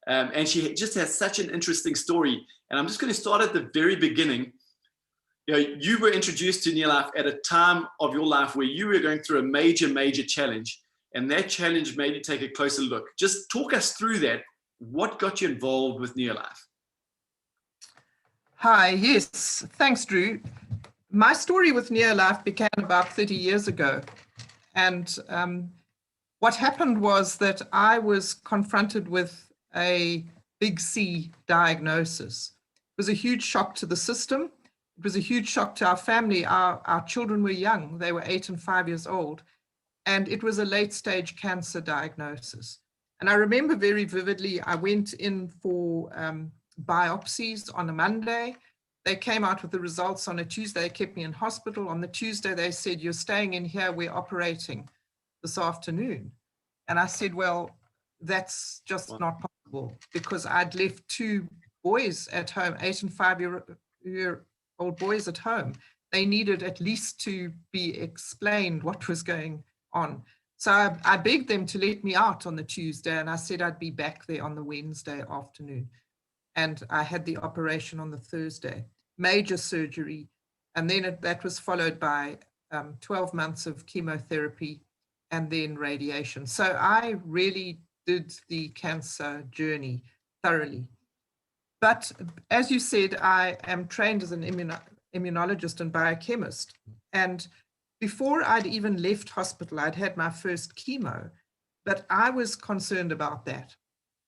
and she just has such an interesting story. And I'm just going to start at the very beginning. You know, you were introduced to NeoLife at a time of your life where you were going through a major challenge, and that challenge made you take a closer look. Just talk us through that. What got you involved with NeoLife? Hi, yes, thanks, Drew. My story with NeoLife began about 30 years ago. And what happened was that I was confronted with a big C diagnosis. It was a huge shock to the system. It was a huge shock to our family. Our children were young. They were 8 and 5 years old. And it was a late stage cancer diagnosis. And I remember very vividly, I went in for biopsies on a Monday. They came out with the results on a Tuesday. They kept me in hospital. On the Tuesday, they said, "You're staying in here. We're operating this afternoon." And I said, "Well, that's just not possible," because I'd left 2 boys at home, 8 and 5-year-old boys at home. They needed at least to be explained what was going on. So I begged them to let me out on the Tuesday, and I said I'd be back there on the Wednesday afternoon. And I had the operation on the Thursday, major surgery. And then that was followed by 12 months of chemotherapy and then radiation. So I really did the cancer journey thoroughly. But as you said, I am trained as an immunologist and biochemist. And before I'd even left hospital, I'd had my first chemo, but I was concerned about that.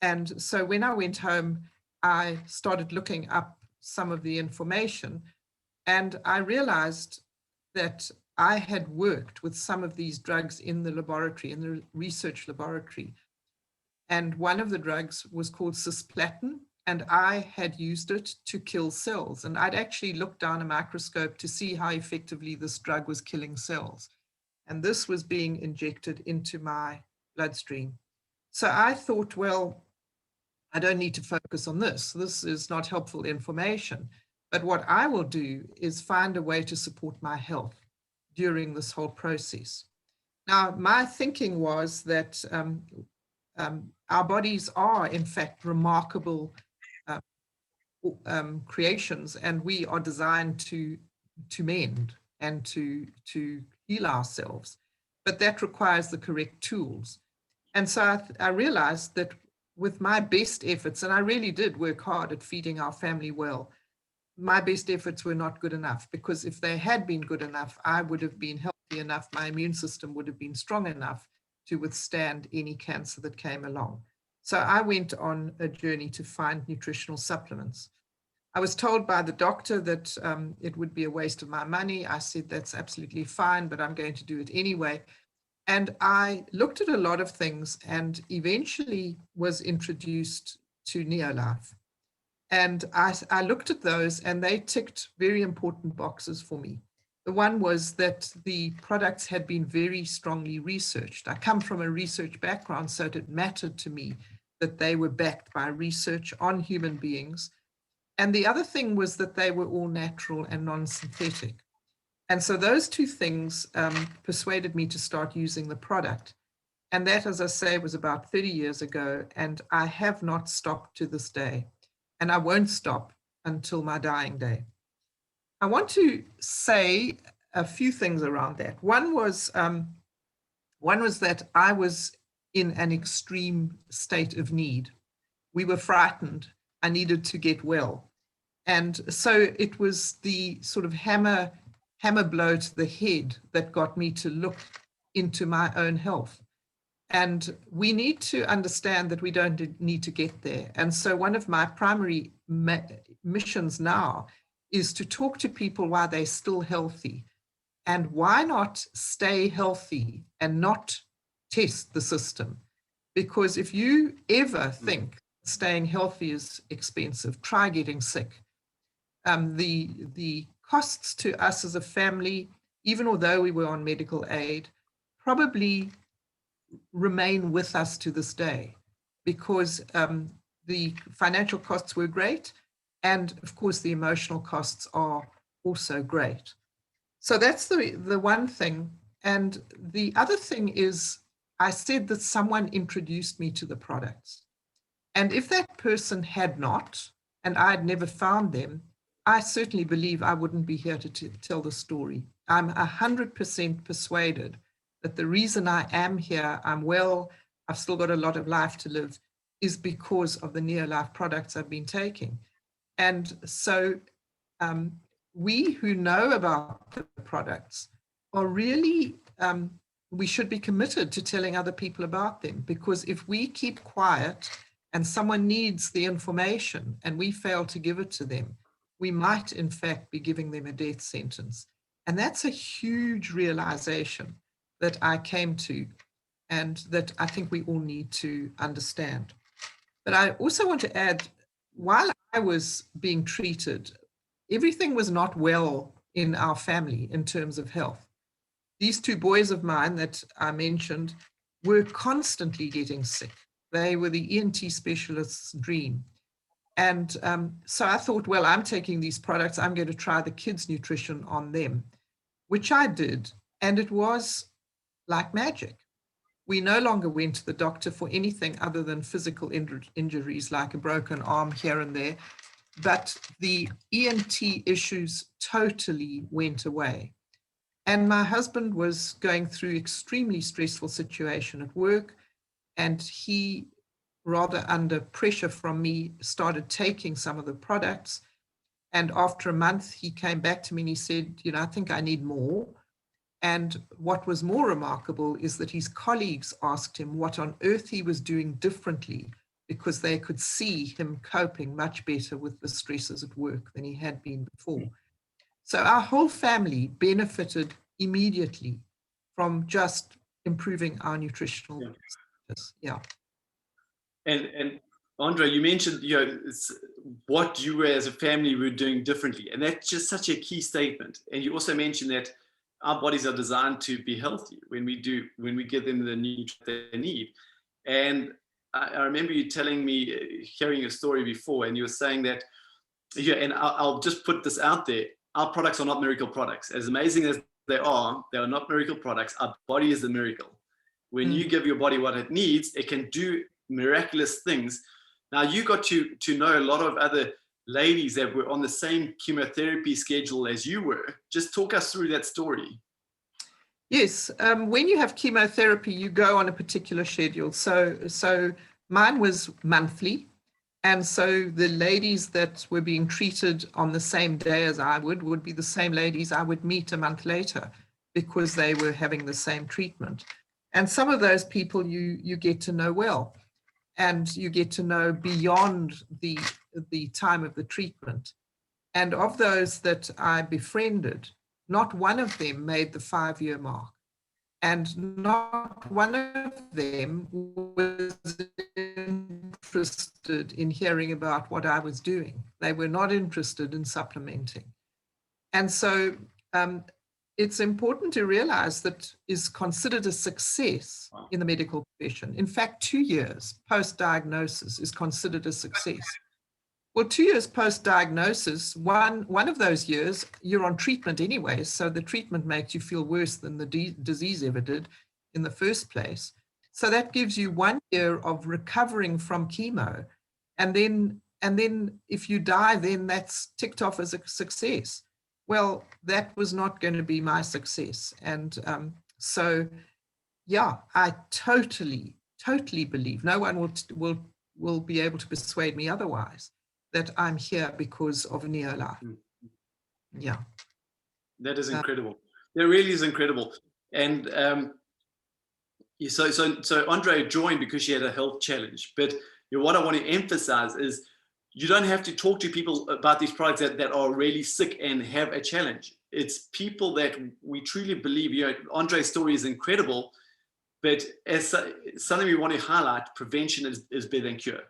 And so when I went home, I started looking up some of the information, and I realized that I had worked with some of these drugs in the laboratory, in the research laboratory. And one of the drugs was called cisplatin, and I had used it to kill cells. And I'd actually looked down a microscope to see how effectively this drug was killing cells. And this was being injected into my bloodstream. So I thought, well, I don't need to focus on this. This is not helpful information. But what I will do is find a way to support my health during this whole process. Now, my thinking was that our bodies are, in fact, remarkable creations, and we are designed to mend and to heal ourselves. But that requires the correct tools. And so I realized that with my best efforts, and I really did work hard at feeding our family well, my best efforts were not good enough, because if they had been good enough, I would have been healthy enough, my immune system would have been strong enough to withstand any cancer that came along. So I went on a journey to find nutritional supplements. I was told by the doctor that it would be a waste of my money. I said, that's absolutely fine, but I'm going to do it anyway. And I looked at a lot of things and eventually was introduced to NeoLife. And I looked at those, and they ticked very important boxes for me. The one was that the products had been very strongly researched. I come from a research background, so it mattered to me that they were backed by research on human beings. And the other thing was that they were all natural and non-synthetic. And so those 2 things persuaded me to start using the product. And that, as I say, was about 30 years ago, and I have not stopped to this day. And I won't stop until my dying day. I want to say a few things around that. One was that I was in an extreme state of need. We were frightened. I needed to get well. And so it was the sort of hammer blow to the head that got me to look into my own health. And we need to understand that we don't need to get there. And so one of my primary missions now is to talk to people while they're still healthy. And why not stay healthy and not test the system? Because if you ever think staying healthy is expensive, try getting sick. The costs to us as a family, even although we were on medical aid, probably remain with us to this day, because the financial costs were great, and of course the emotional costs are also great. So that's the one thing. And the other thing is, I said that someone introduced me to the products. And if that person had not, and I'd never found them, I certainly believe I wouldn't be here to tell the story. I'm 100% persuaded that the reason I am here, I'm well, I've still got a lot of life to live, is because of the NeoLife products I've been taking. And so we who know about the products are really, we should be committed to telling other people about them, because if we keep quiet and someone needs the information and we fail to give it to them, we might in fact be giving them a death sentence. And that's a huge realization that I came to, and that I think we all need to understand. But I also want to add, while I was being treated, everything was not well in our family in terms of health. These two boys of mine that I mentioned were constantly getting sick. They were the ENT specialist's dream. And so I thought, well, I'm taking these products, I'm going to try the kids' nutrition on them, which I did. And it was like magic. We no longer went to the doctor for anything other than physical injuries, like a broken arm here and there. But the ENT issues totally went away. And my husband was going through extremely stressful situation at work, and he, rather under pressure from me, started taking some of the products. And after a month, he came back to me and he said, you know, I think I need more. And what was more remarkable is that his colleagues asked him what on earth he was doing differently, because they could see him coping much better with the stresses at work than he had been before. So our whole family benefited immediately from just improving our nutritional status. Yeah. And André, you mentioned, you know, what you were as a family were doing differently, and that's just such a key statement. And you also mentioned that our bodies are designed to be healthy when we give them the nutrients they need. And I remember you telling me, hearing your story before, and you were saying that, yeah, and I'll just put this out there, our products are not miracle products. As amazing as they are not miracle products. Our body is the miracle. When you give your body what it needs, it can do miraculous things. Now, you got to know a lot of other ladies that were on the same chemotherapy schedule as you were. Just talk us through that story. Yes, when you have chemotherapy, you go on a particular schedule. So mine was monthly. And so the ladies that were being treated on the same day as I would be the same ladies I would meet a month later, because they were having the same treatment. And some of those people you get to know well, and you get to know beyond the time of the treatment. And of those that I befriended, not one of them made the 5-year mark. And not one of them was interested in hearing about what I was doing. They were not interested in supplementing. And so it's important to realize that is considered a success in the medical profession. In fact, 2 years post-diagnosis is considered a success. Well, 2 years post-diagnosis, one of those years, you're on treatment anyway, so the treatment makes you feel worse than the disease ever did in the first place. So that gives you 1 year of recovering from chemo. And then if you die, then that's ticked off as a success. Well, that was not going to be my success. And so, yeah, I totally believe, no one will be able to persuade me otherwise, that I'm here because of NeoLife. Yeah. That is incredible. That really is incredible. And so André joined because she had a health challenge. But what I want to emphasize is you don't have to talk to people about these products that are really sick and have a challenge. It's people that we truly believe, Andre's story is incredible, but as something we want to highlight, prevention is better than cure.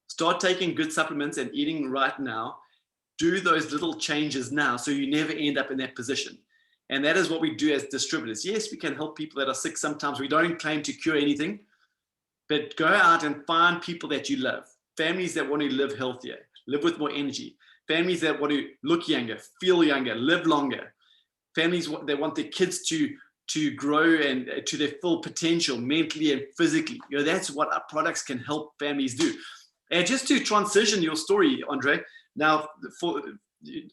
Start taking good supplements and eating right now. Do those little changes now so you never end up in that position. And that is what we do as distributors. Yes, we can help people that are sick sometimes. We don't claim to cure anything, but go out and find people that you love. Families that want to live healthier, live with more energy. Families that want to look younger, feel younger, live longer. Families that want their kids to grow and to their full potential mentally and physically. That's what our products can help families do. And just to transition your story, Andre, now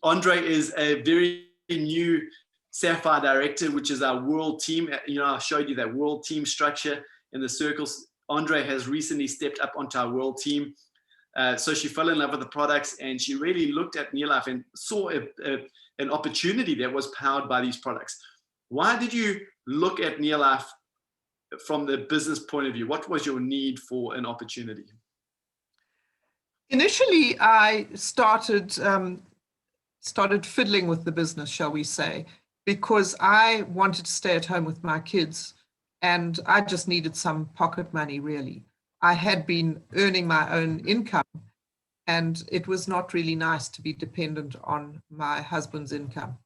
Andre is a very new Sapphire director, which is our world team. I showed you that world team structure in the circles. Andre has recently stepped up onto our world team. So she fell in love with the products, and she really looked at NeoLife and saw an opportunity that was powered by these products. Why did you look at NeoLife from the business point of view? What was your need for an opportunity? Initially, I started fiddling with the business, shall we say, because I wanted to stay at home with my kids, and I just needed some pocket money, really. I had been earning my own income, and it was not really nice to be dependent on my husband's income.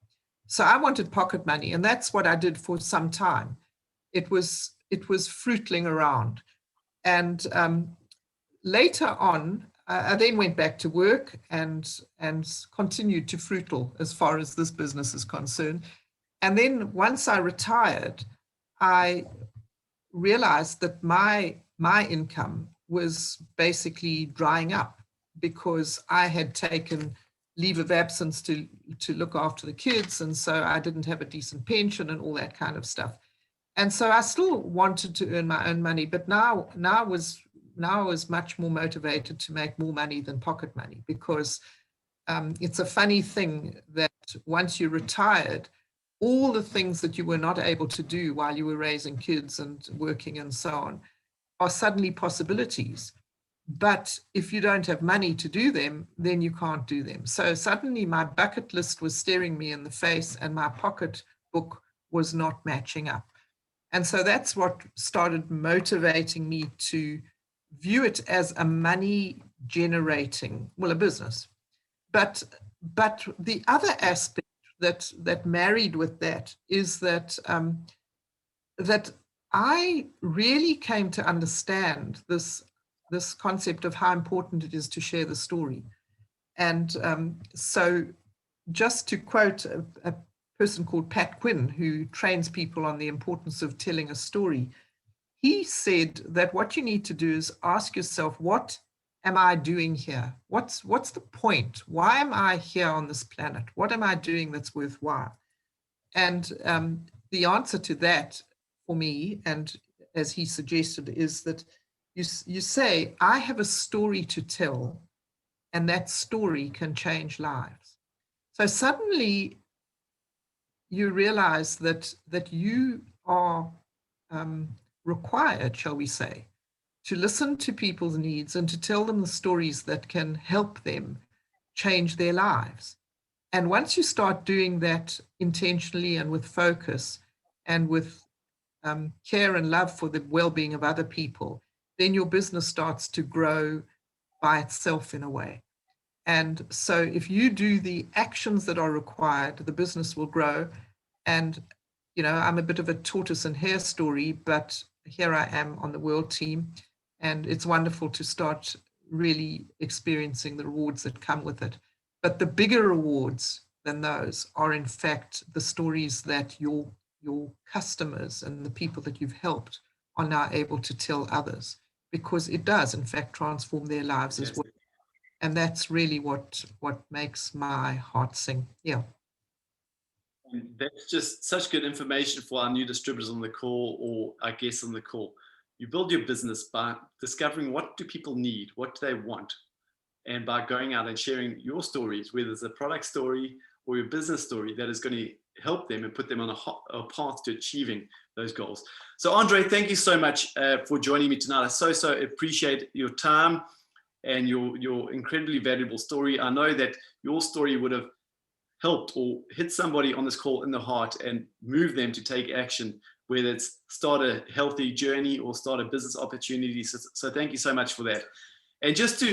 So I wanted pocket money, and that's what I did for some time. It was fruitling around. And later on, I then went back to work and continued to fruitle as far as this business is concerned. And then once I retired, I realized that my income was basically drying up because I had taken leave of absence to look after the kids. And so I didn't have a decent pension and all that kind of stuff. And so I still wanted to earn my own money, but now I was much more motivated to make more money than pocket money, because it's a funny thing that once you're retired, all the things that you were not able to do while you were raising kids and working and so on are suddenly possibilities. But if you don't have money to do them, then you can't do them. So suddenly my bucket list was staring me in the face, and my pocketbook was not matching up. And so that's what started motivating me to view it as a money generating, a business. But the other aspect that married with that is that that I really came to understand this concept of how important it is to share the story. And so just to quote a person called Pat Quinn, who trains people on the importance of telling a story, he said that what you need to do is ask yourself, what am I doing here? What's the point? Why am I here on this planet? What am I doing that's worthwhile? And the answer to that for me, and as he suggested, is that you say, I have a story to tell, and that story can change lives. So suddenly you realize that you are required, shall we say, to listen to people's needs and to tell them the stories that can help them change their lives. And once you start doing that intentionally and with focus and with care and love for the well-being of other people, then your business starts to grow by itself in a way. And so if you do the actions that are required, the business will grow. And, I'm a bit of a tortoise and hare story, but here I am on the world team. And it's wonderful to start really experiencing the rewards that come with it. But the bigger rewards than those are, in fact, the stories that your customers and the people that you've helped are now able to tell others, because it does, in fact, transform their lives as well. And that's really what makes my heart sing. Yeah. And that's just such good information for our new distributors on the call, or our guests on the call. You build your business by discovering what do people need, what do they want, and by going out and sharing your stories, whether it's a product story or your business story, that is going to help them and put them on a path to achieving those goals. So Andre, thank you so much for joining me tonight. I so appreciate your time and your incredibly valuable story. I know that your story would have helped or hit somebody on this call in the heart and move them to take action, whether it's start a healthy journey or start a business opportunity. So thank you so much for that. And just to